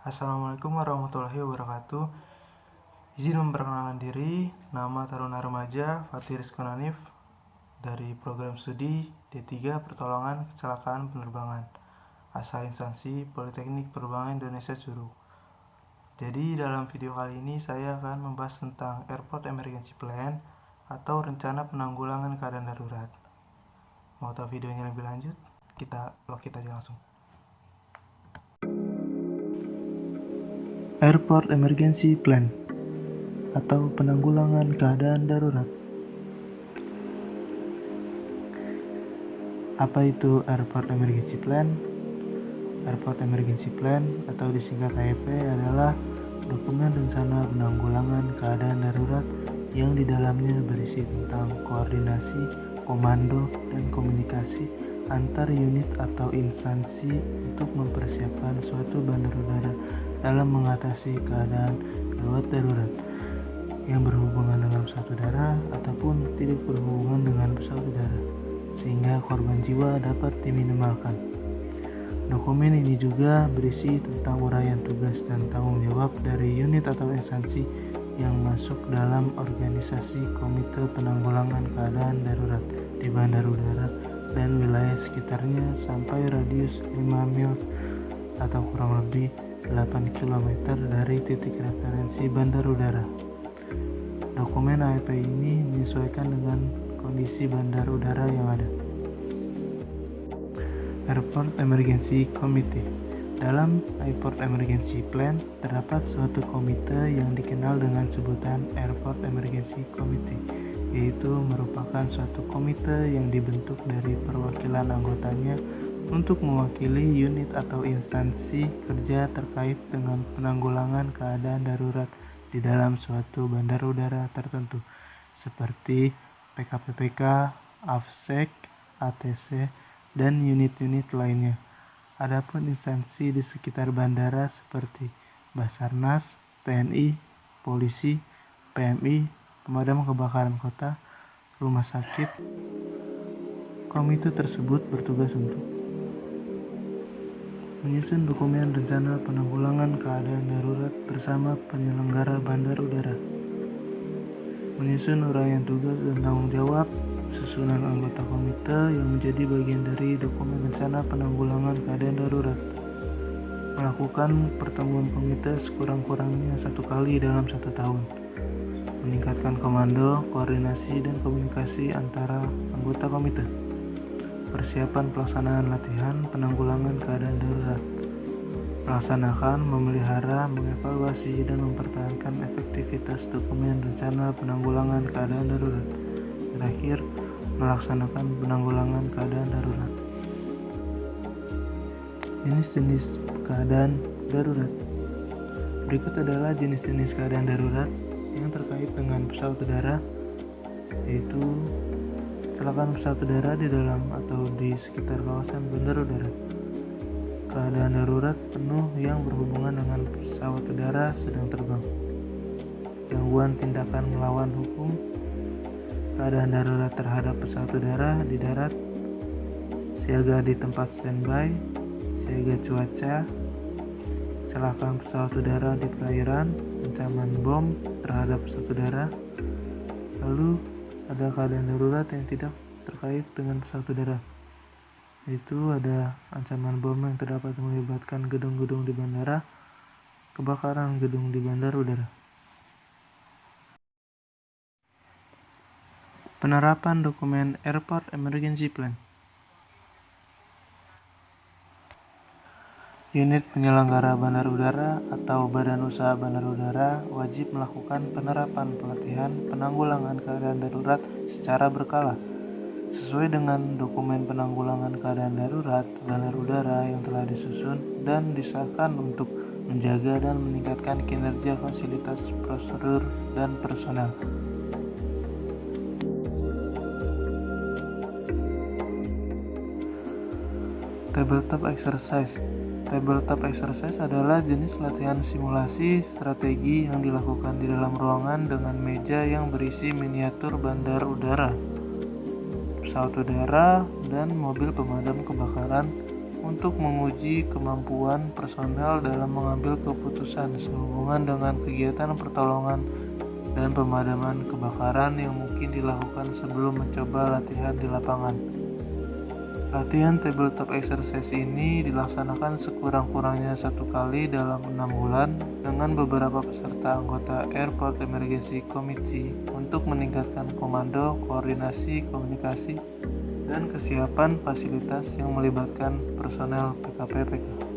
Assalamualaikum warahmatullahi wabarakatuh. Izin memperkenalkan diri, nama Taruna Remaja Fatih Rizkon Hanif dari program studi D3 Pertolongan Kecelakaan Penerbangan, asal instansi Politeknik Penerbangan Indonesia Curug. Jadi dalam video kali ini saya akan membahas tentang Airport Emergency Plan atau rencana penanggulangan keadaan darurat. Mau tahu videonya lebih lanjut? Kita aja langsung. Airport Emergency Plan atau penanggulangan keadaan darurat. Apa itu Airport Emergency Plan? Airport Emergency Plan atau disingkat AEP adalah dokumen rencana penanggulangan keadaan darurat yang di dalamnya berisi tentang koordinasi, komando, dan komunikasi antar unit atau instansi untuk mempersiapkan suatu bandar udara dalam mengatasi keadaan gawat darurat yang berhubungan dengan pesawat udara ataupun tidak berhubungan dengan pesawat udara, sehingga korban jiwa dapat diminimalkan. Dokumen ini juga berisi tentang uraian tugas dan tanggung jawab dari unit atau instansi yang masuk dalam organisasi Komite Penanggulangan Keadaan Darurat di bandar udara dan wilayah sekitarnya sampai radius 5 mil atau kurang lebih 8 km dari titik referensi bandar udara. Dokumen AEP ini menyesuaikan dengan kondisi bandar udara yang ada. Airport Emergency Committee. Dalam Airport Emergency Plan terdapat suatu komite yang dikenal dengan sebutan Airport Emergency Committee, yaitu merupakan suatu komite yang dibentuk dari perwakilan anggotanya untuk mewakili unit atau instansi kerja terkait dengan penanggulangan keadaan darurat di dalam suatu bandar udara tertentu, seperti PKPPK, AFSEC, ATC, dan unit-unit lainnya. Adapun instansi di sekitar bandara seperti Basarnas, TNI, Polisi, PMI, Pemadam Kebakaran Kota, Rumah Sakit, komite tersebut bertugas untuk menyusun dokumen rencana penanggulangan keadaan darurat bersama penyelenggara bandar udara, menyusun uraian tugas dan tanggung jawab, susunan anggota komite yang menjadi bagian dari dokumen rencana penanggulangan keadaan darurat, melakukan pertemuan komite sekurang-kurangnya 1 kali dalam 1 tahun, meningkatkan komando, koordinasi, dan komunikasi antara anggota komite, persiapan pelaksanaan latihan penanggulangan keadaan darurat, melaksanakan, memelihara, mengevaluasi, dan mempertahankan efektivitas dokumen rencana penanggulangan keadaan darurat. Terakhir, melaksanakan penanggulangan keadaan darurat. Jenis-jenis keadaan darurat. Berikut adalah jenis-jenis keadaan darurat yang terkait dengan pesawat udara, yaitu kecelakaan pesawat udara di dalam atau di sekitar kawasan bandar udara. Keadaan darurat penuh yang berhubungan dengan pesawat udara sedang terbang. Gangguan tindakan melawan hukum. Keadaan darurat terhadap pesawat udara di darat, siaga di tempat standby, siaga cuaca, kecelakaan pesawat udara di perairan, ancaman bom terhadap pesawat udara. Lalu ada keadaan darurat yang tidak terkait dengan pesawat udara, yaitu ada ancaman bom yang terdapat melibatkan gedung-gedung di bandara, kebakaran gedung di bandar udara. Penerapan dokumen Airport Emergency Plan. Unit penyelenggara bandar udara atau badan usaha bandar udara wajib melakukan penerapan pelatihan penanggulangan keadaan darurat secara berkala. Sesuai dengan dokumen penanggulangan keadaan darurat bandar udara yang telah disusun dan disahkan untuk menjaga dan meningkatkan kinerja fasilitas, prosedur, dan personel. Tabletop exercise. Tabletop exercise adalah jenis latihan simulasi strategi yang dilakukan di dalam ruangan dengan meja yang berisi miniatur bandar udara, pesawat udara, dan mobil pemadam kebakaran untuk menguji kemampuan personel dalam mengambil keputusan sehubungan dengan kegiatan pertolongan dan pemadaman kebakaran yang mungkin dilakukan sebelum mencoba latihan di lapangan. Latihan tabletop exercise ini dilaksanakan sekurang-kurangnya 1 kali dalam 6 bulan dengan beberapa peserta anggota Airport Emergency Committee untuk meningkatkan komando, koordinasi, komunikasi, dan kesiapan fasilitas yang melibatkan personel PKP-PK.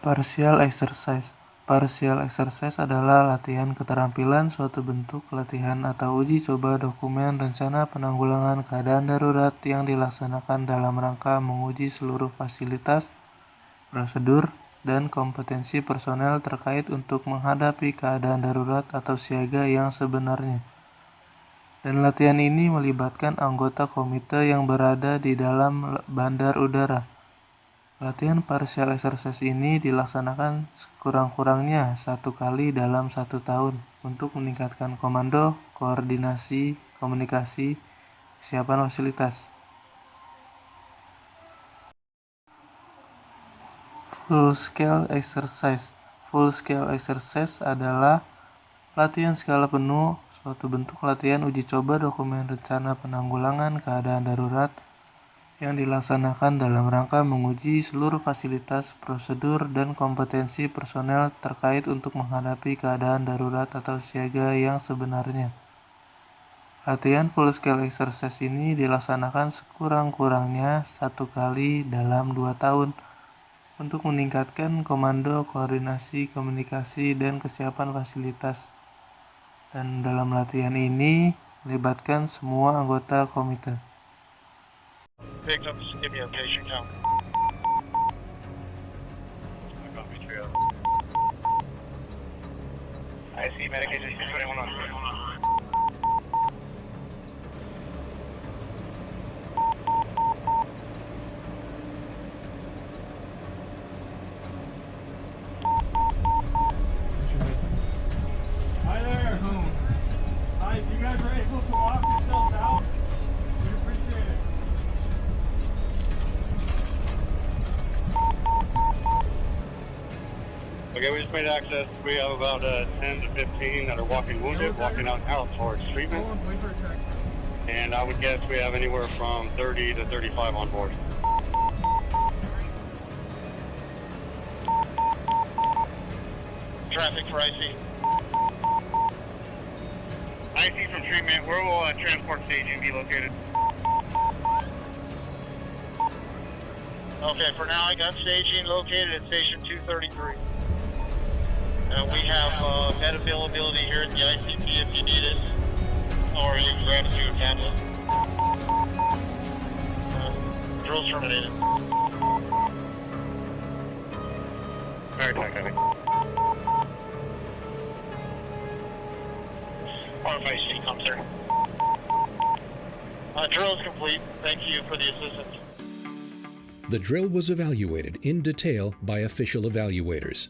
Partial exercise. Partial exercise adalah latihan keterampilan, suatu bentuk latihan atau uji coba dokumen rencana penanggulangan keadaan darurat yang dilaksanakan dalam rangka menguji seluruh fasilitas, prosedur, dan kompetensi personel terkait untuk menghadapi keadaan darurat atau siaga yang sebenarnya. Dan latihan ini melibatkan anggota komite yang berada di dalam bandar udara. Latihan partial exercise ini dilaksanakan sekurang-kurangnya 1 kali dalam 1 tahun untuk meningkatkan komando, koordinasi, komunikasi, kesiapan fasilitas. Full scale exercise. Full scale exercise adalah latihan skala penuh, suatu bentuk latihan uji coba dokumen rencana penanggulangan keadaan darurat yang dilaksanakan dalam rangka menguji seluruh fasilitas, prosedur, dan kompetensi personel terkait untuk menghadapi keadaan darurat atau siaga yang sebenarnya. Latihan full scale exercise ini dilaksanakan sekurang-kurangnya 1 kali dalam 2 tahun untuk meningkatkan komando, koordinasi, komunikasi, dan kesiapan fasilitas. Dan dalam latihan ini melibatkan semua anggota komite. Picked up, just give me a patient count. I see medication 621 on. Hi there. Hi, if you guys are able to walk yourselves out, we appreciate it. Okay, we just made access. We have about 10 to 15 that are walking wounded, walking out towards treatment. And I would guess we have anywhere from 30 to 35 on board. Traffic for IC. IC from treatment. Where will transport staging be located? Okay, for now I got staging located at station 233. We have bed availability here at the ICP if you need it, or you can grab us through a tablet. Drill's terminated. Alright, copy. RFIC comes there. Drill is complete. Thank you for the assistance. The drill was evaluated in detail by official evaluators.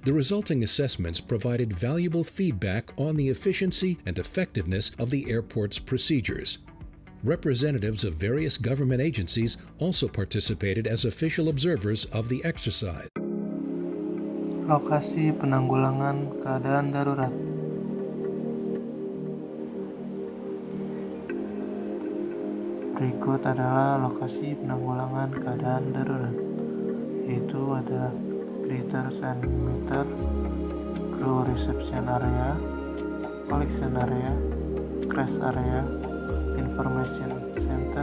The resulting assessments provided valuable feedback on the efficiency and effectiveness of the airport's procedures. Representatives of various government agencies also participated as official observers of the exercise. Lokasi penanggulangan keadaan darurat. Berikut adalah lokasi penanggulangan keadaan darurat, yaitu ada greeters and meter, crew reception area, collection area, crash area, information center,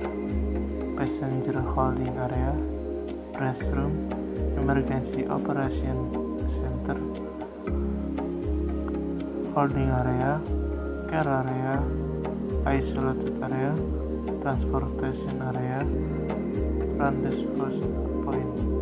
passenger holding area, press room, emergency operation center, holding area, care area, isolated area, transportation area, rendezvous point.